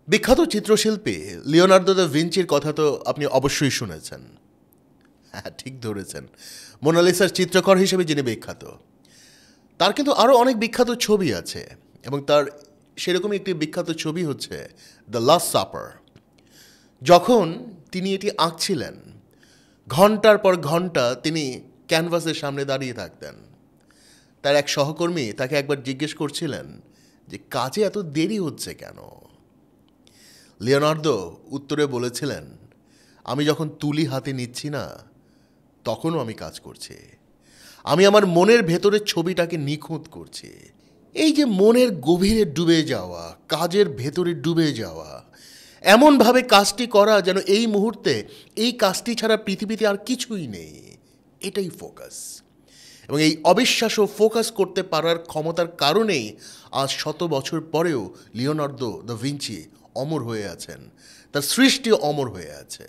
বিখ্যাত চিত্রশিল্পী Leonardo da ভিঞ্চির কথা তো আপনি অবশ্যই শুনেছেন। হ্যাঁ, ঠিক ধরেছেন। মোনালিসার চিত্রকর হিসেবে যিনি বিখ্যাত। তার কিন্তু আরও অনেক বিখ্যাত ছবি আছে, এবং তার সেরকমই একটি বিখ্যাত ছবি হচ্ছে দ্য লাস্ট সাপার। যখন তিনি এটি আঁকছিলেন, ঘন্টার পর ঘন্টা তিনি ক্যানভাসের সামনে দাঁড়িয়ে থাকতেন। তার এক সহকর্মী তাকে একবার জিজ্ঞেস করছিলেন যে কাজে এত দেরি হচ্ছে কেন। লিওনার্দো উত্তরে বলেছিলেন, আমি যখন তুলি হাতে নিচ্ছি না, তখনও আমি কাজ করছি। আমি আমার মনের ভেতরের ছবিটাকে নিখুঁত করছি। এই যে মনের গভীরে ডুবে যাওয়া, কাজের ভেতরে ডুবে যাওয়া, এমনভাবে কাজটি করা যেন এই মুহূর্তে এই কাজটি ছাড়া পৃথিবীতে আর কিছুই নেই, এটাই ফোকাস। এবং এই অবিশ্বাস্য ফোকাস করতে পারার ক্ষমতার কারণেই আজ 100 বছর পরেও লিওনার্দো দ্য ভিঞ্চি অমর হয়ে আছেন, তার সৃষ্টি অমর হয়ে আছে।